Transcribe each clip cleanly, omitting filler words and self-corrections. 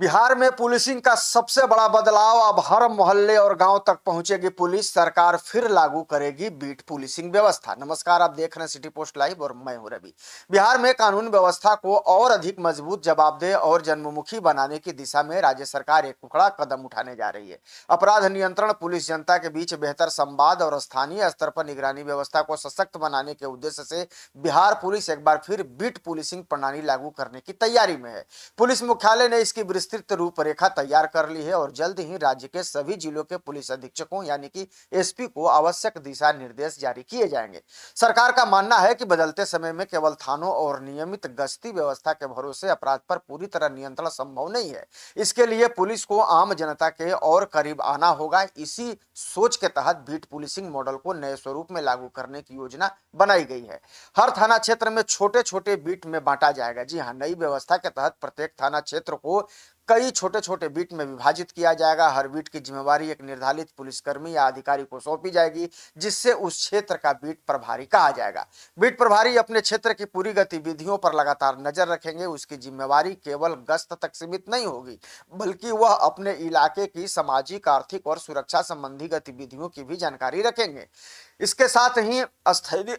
बिहार में पुलिसिंग का सबसे बड़ा बदलाव। अब हर मोहल्ले और गांव तक पहुंचेगी पुलिस। सरकार फिर लागू करेगी बीट पुलिसिंग व्यवस्था। नमस्कार, आप देख रहे हैं सिटी पोस्ट लाइव और मैं हूं रवि। बिहार में कानून व्यवस्था को और अधिक मजबूत, जवाबदेह और जनमुखी बनाने की दिशा में राज्य सरकार एक बड़ा कदम उठाने जा रही है। अपराध नियंत्रण, पुलिस जनता के बीच बेहतर संवाद और स्थानीय स्तर पर निगरानी व्यवस्था को सशक्त बनाने के उद्देश्य से बिहार पुलिस एक बार फिर बीट पुलिसिंग प्रणाली लागू करने की तैयारी में है। पुलिस मुख्यालय ने इसकी विस्तृत रूपरेखा तैयार कर ली है और जल्द ही राज्य के सभी जिलों के पुलिस अधीक्षकों यानी कि एसपी को आवश्यक दिशा निर्देश जारी किए जाएंगे। सरकार का मानना है कि बदलते समय में केवल थानों और नियमित गश्ती व्यवस्था के भरोसे अपराध पर पूरी तरह नियंत्रण संभव नहीं है। इसके लिए पुलिस को आम जनता के और करीब आना होगा। इसी सोच के तहत बीट पुलिसिंग मॉडल को नए स्वरूप में लागू करने की योजना बनाई गई है। हर थाना क्षेत्र में छोटे छोटे बीट में बांटा जाएगा। जी हाँ, नई व्यवस्था के तहत प्रत्येक थाना क्षेत्र को कई छोटे छोटे बीट में विभाजित किया जाएगा। हर बीट की जिम्मेवारी एक निर्धारित पुलिसकर्मी या अधिकारी को सौंपी जाएगी, जिससे उस क्षेत्र का बीट प्रभारी कहा जाएगा। बीट प्रभारी अपने क्षेत्र की पूरी गतिविधियों पर लगातार नजर रखेंगे। उसकी जिम्मेवारी केवल गश्त तक सीमित नहीं होगी, बल्कि वह अपने इलाके की सामाजिक, आर्थिक और सुरक्षा संबंधी गतिविधियों की भी जानकारी रखेंगे। इसके साथ ही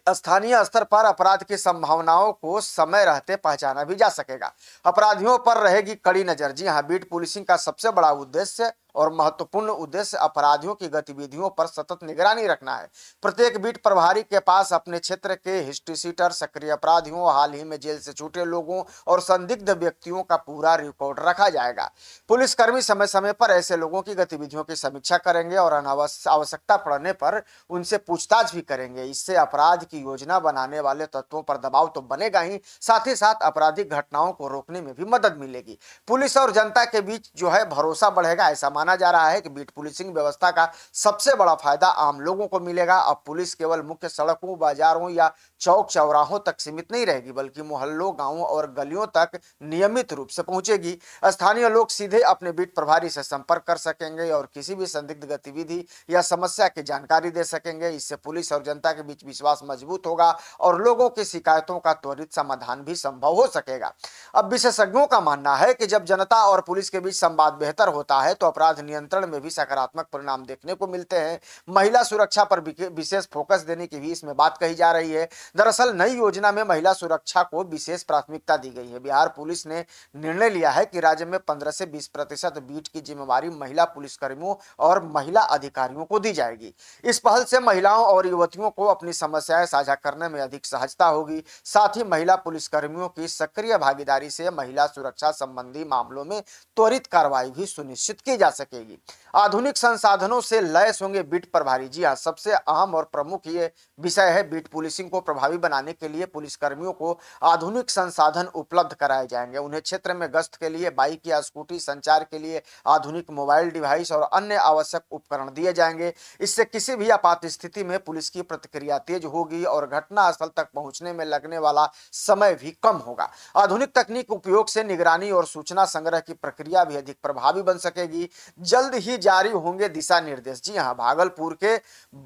स्थानीय स्तर पर अपराध की संभावनाओं को समय रहते पहचाना भी जा सकेगा। अपराधियों पर रहेगी कड़ी नजर। जी हाँ, बीट पुलिसिंग का सबसे बड़ा उद्देश्य और महत्वपूर्ण उद्देश्य अपराधियों की गतिविधियों पर सतत निगरानी रखना है। प्रत्येक बीट प्रभारी के पास अपने क्षेत्र के हिस्ट्री शीटर, सक्रिय अपराधियों, हाल ही में जेल से छूटे लोगों और संदिग्ध व्यक्तियों का पूरा रिकॉर्ड रखा जाएगा। पुलिसकर्मी समय समय पर ऐसे लोगों की गतिविधियों की समीक्षा करेंगे और आवश्यकता पड़ने पर उनसे पूछताछ भी करेंगे। इससे अपराध की योजना बनाने वाले तत्वों पर दबाव तो बनेगा ही, साथ ही साथ आपराधिक घटनाओं को रोकने में भी मदद मिलेगी। पुलिस और जनता के बीच जो है भरोसा बढ़ेगा। ऐसा माना जा रहा है कि बीट पुलिसिंग व्यवस्था का सबसे बड़ा फायदा आम लोगों को मिलेगा। अब पुलिस केवल मुख्य सड़कों, बाजारों या चौक चौराहों तक सीमित नहीं रहेगी, बल्कि मोहल्लों, गांवों और गलियों तक नियमित रूप से पहुंचेगी। स्थानीय लोग सीधे अपने बीट प्रभारी से संपर्क कर सकेंगे और किसी भी संदिग्ध गतिविधि या समस्या की जानकारी दे सकेंगे। इससे पुलिस और जनता के बीच विश्वास मजबूत होगा और लोगों की शिकायतों का त्वरित समाधान भी संभव हो सकेगा। अब विशेषज्ञों का मानना है कि जब जनता और पुलिस के बीच संवाद बेहतर होता है तो अपराध नियंत्रण में भी सकारात्मक परिणाम देखने को मिलते हैं। महिला सुरक्षा पर विशेष फोकस देने की भी इसमें बात कही जा रही है। दरअसल नई योजना में महिला सुरक्षा को विशेष प्राथमिकता दी गई है। बिहार पुलिस ने निर्णय लिया है कि राज्य में 15 से 20% बीट की जिम्मेवारी महिला पुलिसकर्मियों और महिला अधिकारियों को दी जाएगी। इस पहल से महिलाओं और युवतियों को अपनी समस्याएं साझा करने में अधिक सहजता होगी। साथ ही महिला पुलिसकर्मियों की सक्रिय भागीदारी से महिला सुरक्षा संबंधी मामलों में त्वरित कार्रवाई भी सुनिश्चित की जा सकेगी। आधुनिक संसाधनों से लैस होंगे बीट प्रभारी। जी हाँ, सबसे अहम और प्रमुख ये विषय है। बीट पुलिसिंग को प्रभावी बनाने के लिए पुलिसकर्मियों को आधुनिक संसाधन उपलब्ध कराए जाएंगे। उन्हें क्षेत्र में गश्त के लिए बाइक या स्कूटी, संचार के लिए आधुनिक मोबाइल डिवाइस और अन्य आवश्यक उपकरण दिए जाएंगे। इससे किसी भी आपात स्थिति में पुलिस की प्रतिक्रिया तेज होगी और घटनास्थल तक पहुंचने में लगने वाला समय भी कम होगा। आधुनिक तकनीक उपयोग से निगरानी और सूचना संग्रह की प्रक्रिया भी अधिक प्रभावी बन सकेगी। जल्द ही जारी होंगे दिशा निर्देश। जी हां, भागलपुर के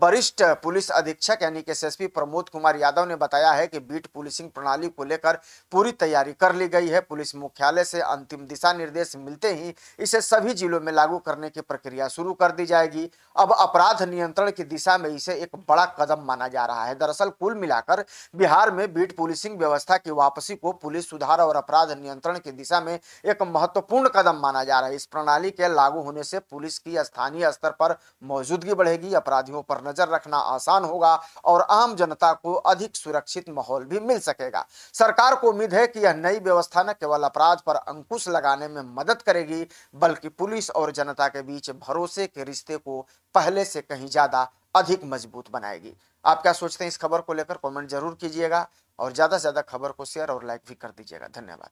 वरिष्ठ पुलिस अधीक्षक यानी कि एसएसपी प्रमोद कुमार यादव ने बताया है कि बीट पुलिसिंग प्रणाली को लेकर पूरी तैयारी कर ली गई है। पुलिस मुख्यालय से अंतिम दिशा निर्देश मिलते ही इसे सभी जिलों में लागू करने की प्रक्रिया शुरू कर दी जाएगी। अब अपराध नियंत्रण की दिशा में इसे एक बड़ा कदम माना जा रहा है। दरअसल कुल मिलाकर बिहार में बीट पुलिसिंग व्यवस्था की वापसी को पुलिस सुधार और अपराध नियंत्रण की दिशा में एक महत्वपूर्ण कदम माना जा रहा है। इस प्रणाली के लागू होने से पुलिस की स्थानीय स्तर पर मौजूदगी बढ़ेगी, अपराधियों पर नजर रखना आसान होगा और आम जनता को अधिक सुरक्षित माहौल भी मिल सकेगा। सरकार को उम्मीद है कि यह नई व्यवस्था न केवल अपराध पर अंकुश लगाने में मदद करेगी, बल्कि पुलिस और जनता के बीच भरोसे के रिश्ते को पहले से कहीं ज्यादा अधिक मजबूत बनाएगी। आप क्या सोचते हैं इस खबर को लेकर? कमेंट जरूर कीजिएगा और ज्यादा से ज्यादा खबर को शेयर और लाइक भी कर दीजिएगा। धन्यवाद।